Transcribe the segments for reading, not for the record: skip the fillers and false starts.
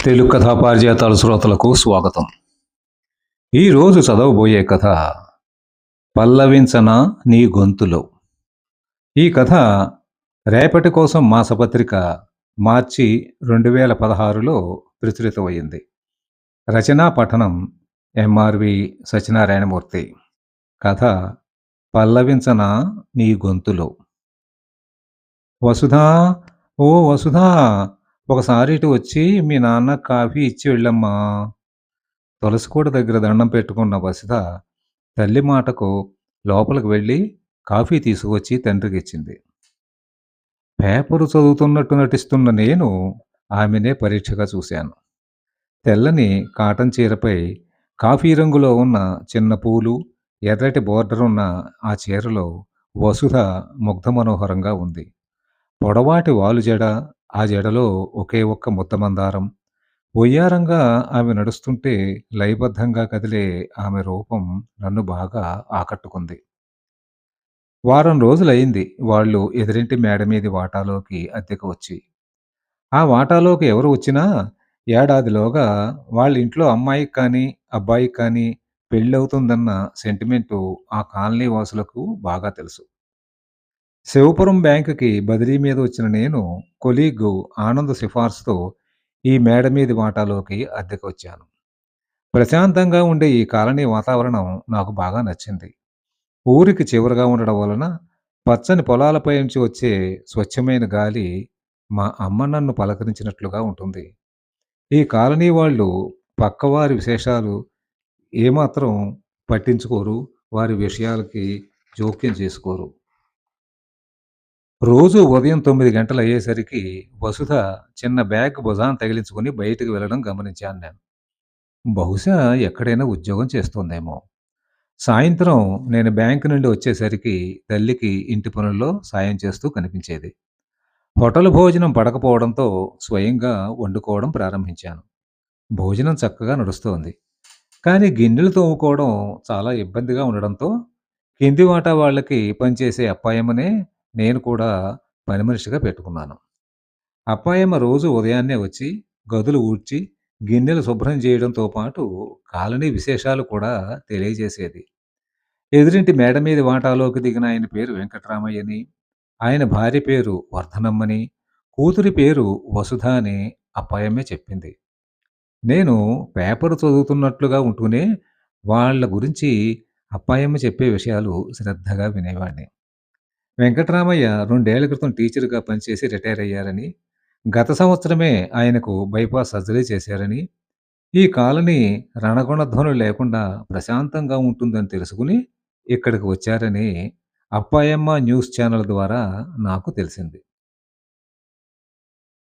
తెలుగు కథా పారిజాతాల శ్రోతలకు స్వాగతం. ఈరోజు చదవబోయే కథ పల్లవించన నీ గొంతులో. ఈ కథ రేపటి కోసం మాసపత్రిక మార్చి 2016లో ప్రచురితమైంది. రచనా పఠనం ఎంఆర్వి సత్యనారాయణమూర్తి. కథ పల్లవించన నీ గొంతులో. వసుధా, ఓ వసుధా, ఒకసారి ఇటు వచ్చి మీ నాన్న కాఫీ ఇచ్చి వెళ్ళమ్మా. తులసికోట దగ్గర దండం పెట్టుకున్న వసుధ తల్లి మాటకు లోపలికి వెళ్ళి కాఫీ తీసుకువచ్చి తండ్రికి ఇచ్చింది. పేపరు చదువుతున్నట్టు నటిస్తున్న నేను ఆమెనే పరీక్షగా చూశాను. తెల్లని కాటన్ చీరపై కాఫీ రంగులో ఉన్న చిన్న పూలు, ఎర్రటి బోర్డర్ ఉన్న ఆ చీరలో వసుధ ముగ్ధ మనోహరంగా ఉంది. పొడవాటి వాలు జడ, ఆ జడలో ఒకే ఒక్క ముద్దమందారం. వయ్యారంగా ఆమె నడుస్తుంటే లయబద్ధంగా కదిలే ఆమె రూపం నన్ను బాగా ఆకట్టుకుంది. వారం రోజులయింది వాళ్ళు ఎదురింటి మేడ మీది వాటాలోకి అద్దెకు వచ్చి. ఆ వాటాలోకి ఎవరు వచ్చినా ఏడాదిలోగా వాళ్ళ ఇంట్లో అమ్మాయికి కానీ, అబ్బాయికి కానీ పెళ్ళవుతుందన్న సెంటిమెంటు ఆ కాలనీ వాసులకు బాగా తెలుసు. శివపురం బ్యాంకుకి బదిలీ మీద వచ్చిన నేను కొలీగ్ ఆనంద్ సిఫార్సుతో ఈ మేడ మీది వాటాలోకి అద్దెకు వచ్చాను. ప్రశాంతంగా ఉండే ఈ కాలనీ వాతావరణం నాకు బాగా నచ్చింది. ఊరికి చివరగా ఉండడం వలన పచ్చని పొలాలపై నుంచి వచ్చే స్వచ్ఛమైన గాలి మా అమ్మ నన్ను పలకరించినట్లుగా ఉంటుంది. ఈ కాలనీ వాళ్ళు పక్కవారి విశేషాలు ఏమాత్రం పట్టించుకోరు, వారి విషయాలకి జోక్యం చేసుకోరు. రోజు ఉదయం 9 గంటలయ్యేసరికి వసుధ చిన్న బ్యాగ్ భుజాన తగిలించుకొని బయటికి వెళ్ళడం గమనించాను నేను. బహుశా ఎక్కడైనా ఉద్యోగం చేస్తోందేమో. సాయంత్రం నేను బ్యాంకు నుండి వచ్చేసరికి తల్లికి ఇంటి పనుల్లో సాయం చేస్తూ కనిపించేది. హోటల్ భోజనం పడకపోవడంతో స్వయంగా వండుకోవడం ప్రారంభించాను. భోజనం చక్కగా నడుస్తోంది. కానీ గిన్నెలు తోముకోవడం చాలా ఇబ్బందిగా ఉండడంతో కింది వాటా వాళ్ళకి పనిచేసే అప్పాయమ్మనే నేను కూడా పని మనిషిగా పెట్టుకున్నాను. అప్పాయమ్మ రోజు ఉదయాన్నే వచ్చి గదులు ఊడ్చి గిన్నెలు శుభ్రం చేయడంతో పాటు కాలనీ విశేషాలు కూడా తెలియజేసేది. ఎదురింటి మేడ మీద వాటాలోకి దిగిన ఆయన పేరు వెంకట్రామయ్యని, ఆయన భార్య పేరు వర్ధనమ్మని, కూతురి పేరు వసుధ అని అప్పాయమ్మే చెప్పింది. నేను పేపర్ చదువుతున్నట్లుగా ఉంటూనే వాళ్ళ గురించి అప్పాయమ్మ చెప్పే విషయాలు శ్రద్ధగా వినేవాడిని. వెంకట్రామయ్య 2 ఏళ్ల క్రితం టీచర్‌గా పనిచేసి రిటైర్ అయ్యారని, గత సంవత్సరమే ఆయనకు బైపాస్ సర్జరీ చేశారని, ఈ కాలనీ రణగొణధ్వనులు లేకుండా ప్రశాంతంగా ఉంటుందని తెలుసుకుని ఇక్కడికి వచ్చారని అప్పాయమ్మ న్యూస్ ఛానల్ ద్వారా నాకు తెలిసింది.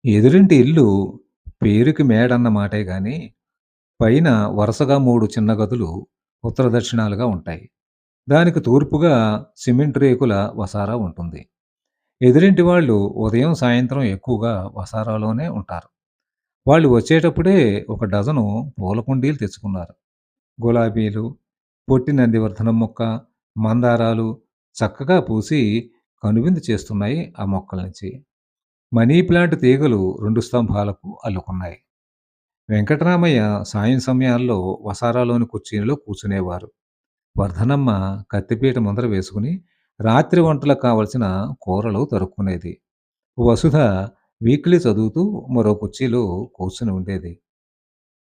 ఎదురింటి ఇల్లు పేరుకి మేడన్న మాటే గాని, పైన వరుసగా 3 చిన్న గదులు ఉత్తర దక్షిణాలుగా ఉంటాయి. దానికి తూర్పుగా సిమెంట్ రేకుల వసారా ఉంటుంది. ఎదురింటి వాళ్ళు ఉదయం, సాయంత్రం ఎక్కువగా వసారాలోనే ఉంటారు. వాళ్ళు వచ్చేటప్పుడే ఒక డజను పూల కుండీలు తెచ్చుకున్నారు. గులాబీలు, పొట్టి నందివర్ధనం మొక్క, మందారాలు చక్కగా పూసి కనువిందు చేస్తున్నాయి ఆ మొక్కల నుంచి. మనీ ప్లాంట్ తీగలు 2 స్తంభాలకు అల్లుకున్నాయి. వెంకటరామయ్య సాయం సమయాల్లో వసారాలోని కుర్చీలో కూర్చునేవారు. వర్ధనమ్మ కత్తిపీట ముందర వేసుకుని రాత్రి వంటలకు కావలసిన కూరలు తరుక్కునేది. వసుధ వీక్లీ చదువుతూ మరో కుర్చీలో కూర్చుని ఉండేది.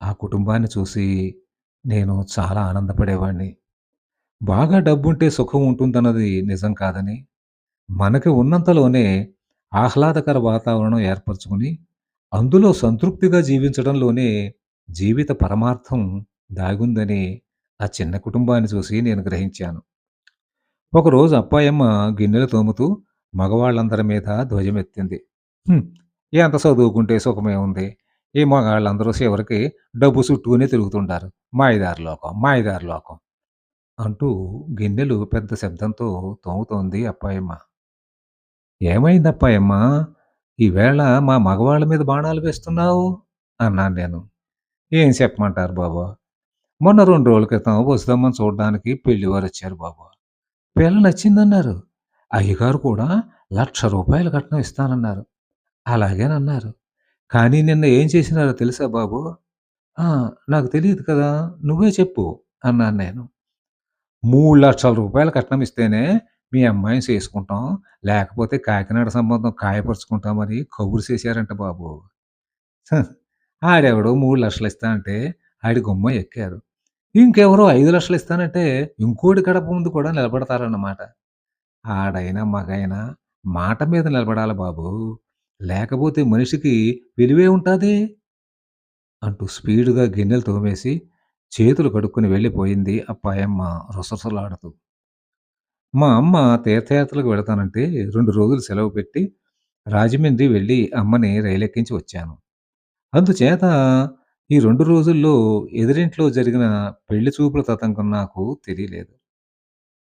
ఆ కుటుంబాన్ని చూసి నేను చాలా ఆనందపడేవాణ్ణి. బాగా డబ్బుంటే సుఖం ఉంటుందన్నది నిజం కాదని, మనకి ఉన్నంతలోనే ఆహ్లాదకర వాతావరణం ఏర్పరచుకుని, అందులో సంతృప్తిగా జీవించడంలోనే జీవిత పరమార్థం దాగుందని ఆ చిన్న కుటుంబాన్ని చూసి నేను గ్రహించాను. ఒకరోజు అప్పాయమ్మ గిన్నెలు తోముతూ మగవాళ్ళందరి మీద ధ్వజమెత్తింది. "హ్మ్, ఎంత చదువుకుంటే సుఖమే ఉంది. ఈ మగాళ్ళందరూ చివరికి డబ్బు చుట్టూనే తిరుగుతుంటారు. మాయదారి లోకం, మాయదారి లోకం" అంటూ గిన్నెలు పెద్ద శబ్దంతో తోముతోంది అప్పాయమ్మ. "ఏమైంది అప్పాయమ్మ? ఈవేళ మా మగవాళ్ళ మీద బాణాలు వేస్తున్నావు" అన్నాను నేను. "ఏం చెప్పమంటారు బాబు. మొన్న 2 రోజుల క్రితం వసుదమ్మని చూడ్డానికి పెళ్లివారొచ్చారు బాబు. పిల్ల నచ్చిందన్నారు. అయ్యగారు కూడా రూ. 1,00,000 కట్నం ఇస్తానన్నారు. అలాగేనన్నారు. కానీ నిన్న ఏం చేసినారో తెలుసా బాబు? ఆ! నాకు తెలీదు కదా! నువ్వే చెప్పు అన్నాను నేను. రూ. 3,00,000 కట్నం ఇస్తేనే మీ అమ్మాయిని చేసుకుంటాం. లేకపోతే కాకినాడ సంబంధం ఖాయపరుచుకుంటామని కబురు చేశారంట బాబు. హ! ఆడెవడో 3,00,000 ఇస్తా అంటే ఆడి గుమ్మం ఎక్కారు. ఇంకెవరో 5,00,000 ఇస్తానంటే ఇంకోడి గడప ముందు కూడా నిలబడతారన్నమాట. ఆడైనా, మగైనా మాట మీద నిలబడాలి బాబూ. లేకపోతే మనిషికి విలువే ఉంటాది? అంటూ స్పీడుగా గిన్నెలు తోమేసి, చేతులు కడుక్కొని వెళ్ళిపోయింది ఆ పయమ్మ రుసరుసలాడుతూ. మా అమ్మ తీర్థయాత్రలకు వెళతానంటే 2 రోజులు సెలవు పెట్టి రాజమండ్రి వెళ్ళి అమ్మని రైలెక్కించి వచ్చాను. అందుచేత ఈ 2 రోజుల్లో ఎదురింట్లో జరిగిన పెళ్లి చూపుల తతంగం నాకు తెలియలేదు.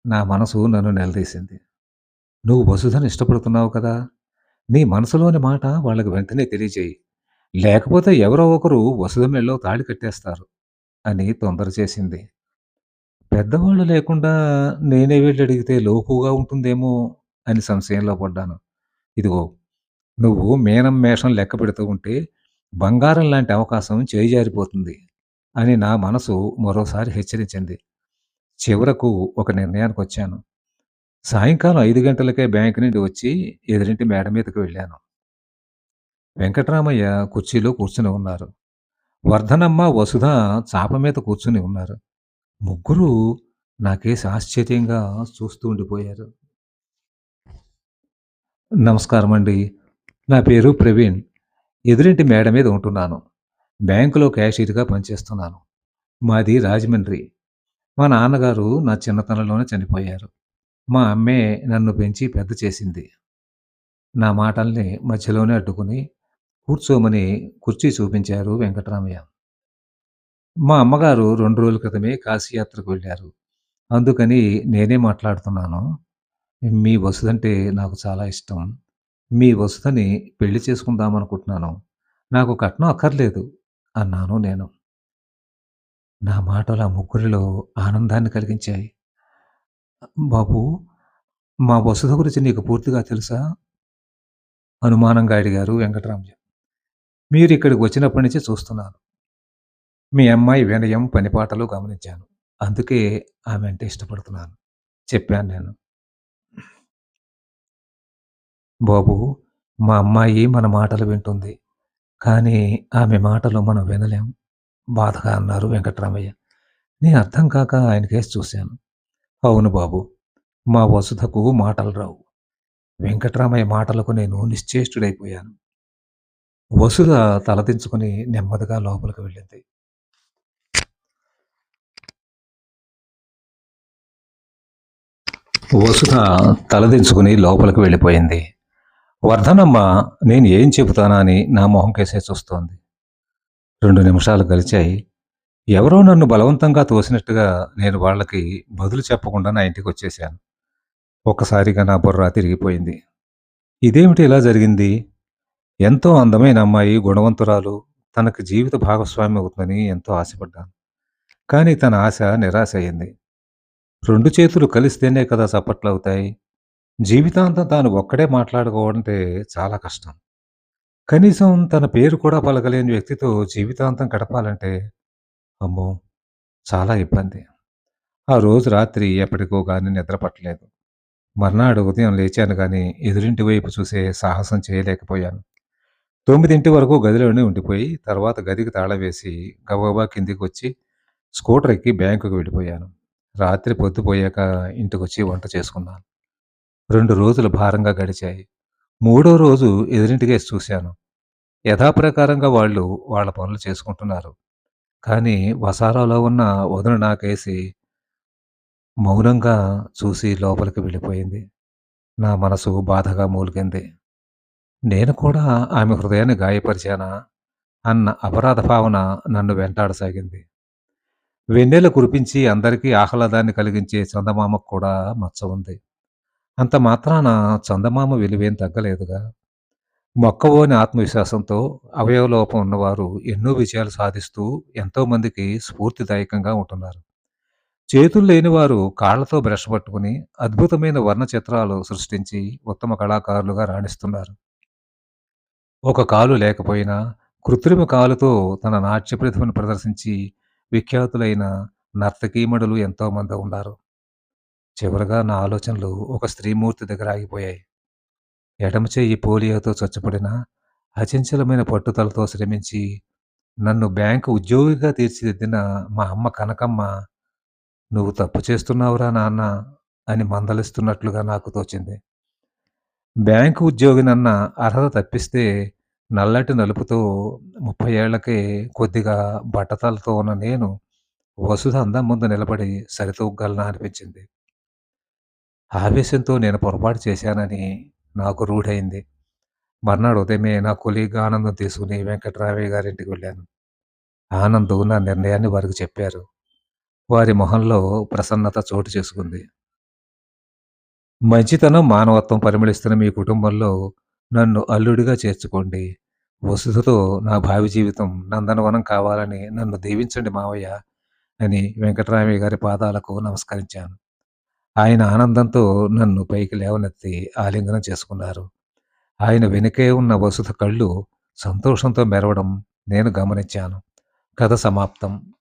నా మనసు నన్ను నిలదీసింది. "నువ్వు వసుధను ఇష్టపడుతున్నావు కదా! నీ మనసులోని మాట వాళ్ళకి వెంటనే తెలియజేయి. లేకపోతే ఎవరో ఒకరు వసుధ మెడలో తాళి కట్టేస్తారు" అని తొందర చేసింది. పెద్దవాళ్ళు లేకుండా నేనే వెళ్లి అడిగితే లోకువగా ఉంటుందేమో అని సంశయంలో పడ్డాను. ఇదిగో నువ్వు మీనం, మేషం లెక్క పెడుతూ ఉంటే బంగారం లాంటి అవకాశం చేజారిపోతుంది అని నా మనసు మరోసారి హెచ్చరించింది. చివరకు ఒక నిర్ణయానికొచ్చాను. సాయంకాలం 5 గంటలకే బ్యాంక్ నుండి వచ్చి ఎదురింటి మేడ మీదకి వెళ్ళాను. వెంకట్రామయ్య కుర్చీలో కూర్చుని ఉన్నారు. వర్ధనమ్మ, వసుధ చాప మీద కూర్చుని ఉన్నారు. ముగ్గురు నాకేసి ఆశ్చర్యంగా చూస్తూ ఉండిపోయారు. నమస్కారమండి. నా పేరు ప్రవీణ్. ఎదురింటి మేడ మీద ఉంటున్నాను. బ్యాంకులో క్యాషియర్‌గా పనిచేస్తున్నాను. మాది రాజమండ్రి. మా నాన్నగారు నా చిన్నతనంలోనే చనిపోయారు. మా అమ్మే నన్ను పెంచి పెద్ద చేసింది. నా మాటల్ని మధ్యలోనే అడ్డుకొని కూర్చోమని కుర్చీ చూపించారు వెంకట్రామయ్య. మా అమ్మగారు 2 రోజుల క్రితమే కాశీయాత్రకు వెళ్లారు. అందుకని నేనే మాట్లాడుతున్నాను. మీ వసుధంటే నాకు చాలా ఇష్టం. మీ వసుధని పెళ్లి చేసుకుందామనుకుంటున్నాను. నాకు కట్నం అక్కర్లేదు అన్నాను నేను. నా మాటలు ఆ ముగ్గురిలో ఆనందాన్ని కలిగించాయి. బాబూ, మా వసుధ గురించి నీకు పూర్తిగా తెలుసా? అనుమానంగా అడిగారు వెంకటరామయ్య. మీరిక్కడికి వచ్చినప్పటి నుంచి చూస్తున్నాను. మీ అమ్మాయి వినయం, పనిపాటలు గమనించాను. అందుకే ఆమె అంటే ఇష్టపడుతున్నాను చెప్పాను నేను. బాబూ, మా అమ్మాయి మన మాటలు వింటుంది. కానీ ఆమె మాటలు మనం వినలేం బాధగా అన్నారు వెంకట్రామయ్య. నేను అర్థం కాక ఆయనకేసి చూశాను. అవును బాబు. మా వసుధకు మాటలు రావు. వెంకట్రామయ్య మాటలకు నేను నిశ్చేష్టుడైపోయాను. వసుధ తలదించుకుని నెమ్మదిగా లోపలికి వెళ్ళింది. వసుధ తలదించుకుని లోపలికి వెళ్ళిపోయింది. వర్ధనమ్మ నేను ఏం చెబుతానా అని నా మొహం కేసే చూస్తోంది. 2 నిమిషాలు గలిచాయి. ఎవరో నన్ను బలవంతంగా తోసినట్టుగా నేను వాళ్ళకి బదులు చెప్పకుండా నా ఇంటికొచ్చేశాను. ఒక్కసారిగా నా బుర్ర తిరిగిపోయింది. ఇదేమిటి ఇలా జరిగింది? ఎంతో అందమైన అమ్మాయి, గుణవంతురాలు, తనకి జీవిత భాగస్వామి అవుతుందని ఎంతో ఆశపడ్డాను. కానీ తన ఆశ నిరాశ అయింది. 2 చేతులు కలిస్తేనే కదా చప్పట్లవుతాయి. జీవితాంతం తాను ఒక్కడే మాట్లాడుకోవాలంటే చాలా కష్టం. కనీసం తన పేరు కూడా పలకలేని వ్యక్తితో జీవితాంతం గడపాలంటే అమ్మో! చాలా ఇబ్బంది. ఆ రోజు రాత్రి ఎప్పటికో గాని నిద్ర పట్టలేదు. మర్నాడు ఉదయం లేచాను గాని ఎదురింటి వైపు చూసే సాహసం చేయలేకపోయాను. 9 వరకు గదిలోనే ఉండిపోయి, తర్వాత గదికి తాళం వేసి గబగబా కిందికొచ్చి స్కూటర్ ఎక్కి బ్యాంకుకి వెళ్ళిపోయాను. రాత్రి పొద్దుపోయాక ఇంటికొచ్చి వంట చేసుకున్నాను. 2 రోజులు భారంగా గడిచాయి. మూడో రోజు ఎదురింటికేసి చూశాను. యథాప్రకారంగా వాళ్ళు వాళ్ళ పనులు చేసుకుంటున్నారు. కానీ వసారాలో ఉన్న వదిన నాకేసి మౌనంగా చూసి లోపలికి వెళ్ళిపోయింది. నా మనసు బాధగా మూలిగింది. నేను కూడా ఆమె హృదయాన్ని గాయపరిచానా అన్న అపరాధ భావన నన్ను వెంటాడసాగింది. వెన్నెల కురిపించి అందరికీ ఆహ్లాదాన్ని కలిగించే చందమామకు కూడా మచ్చ ఉంది. అంత మాత్రాన చందమామ విలువేం తగ్గలేదుగా. మొక్కవోని ఆత్మవిశ్వాసంతో అవయవలోపం ఉన్నవారు ఎన్నో విజయాలు సాధిస్తూ ఎంతోమందికి స్ఫూర్తిదాయకంగా ఉంటున్నారు. చేతులు లేనివారు కాళ్లతో బ్రష్ పట్టుకుని అద్భుతమైన వర్ణ చిత్రాలు సృష్టించి ఉత్తమ కళాకారులుగా రాణిస్తున్నారు. ఒక కాలు లేకపోయినా కృత్రిమ కాలుతో తన నాట్య ప్రతిభను ప్రదర్శించి విఖ్యాతులైన నర్తకీమణులు ఎంతోమంది ఉన్నారు. చివరగా నా ఆలోచనలు ఒక స్త్రీమూర్తి దగ్గర ఆగిపోయాయి. ఎడమ చెయ్యి పోలియోతో చచ్చుబడిన అచంచలమైన పట్టుదలతో శ్రమించి నన్ను బ్యాంకు ఉద్యోగిగా తీర్చిదిద్దిన మా అమ్మ కనకమ్మ, "నువ్వు తప్పు చేస్తున్నావురా నాన్న" అని మందలిస్తున్నట్లుగా నాకు తోచింది. బ్యాంకు ఉద్యోగినన్న అర్హత తప్పిస్తే నల్లటి నలుపుతో 30 ఏళ్లకే కొద్దిగా బట్టతలతో ఉన్న నేను వసుధ అందం ముందు నిలబడి సరితూగగలనా అనిపించింది. ఆవేశంతో నేను పొరపాటు చేశానని నాకు రూఢయింది. మర్నాడు ఉదయమే నా కొలీగ్ ఆనందం తీసుకుని వెంకట్రామయ్య గారింటికి వెళ్ళాను. ఆనంద్ నా నిర్ణయాన్ని వారికి చెప్పారు. వారి మొహంలో ప్రసన్నత చోటు చేసుకుంది. మంచితనం, మానవత్వం పరిమళిస్తున్న మీ కుటుంబంలో నన్ను అల్లుడిగా చేర్చుకోండి. వసుధతో నా భావి జీవితం నందనవనం కావాలని నన్ను దీవించండి మావయ్య అని వెంకటరామయ్య గారి పాదాలకు నమస్కరించాను. ఆయన ఆనందంతో నన్ను పైకి లేవనెత్తి ఆలింగనం చేసుకున్నారు. ఆయన వెనుకే ఉన్న వసుధ కళ్ళు సంతోషంతో మెరవడం నేను గమనించాను. కథ సమాప్తం.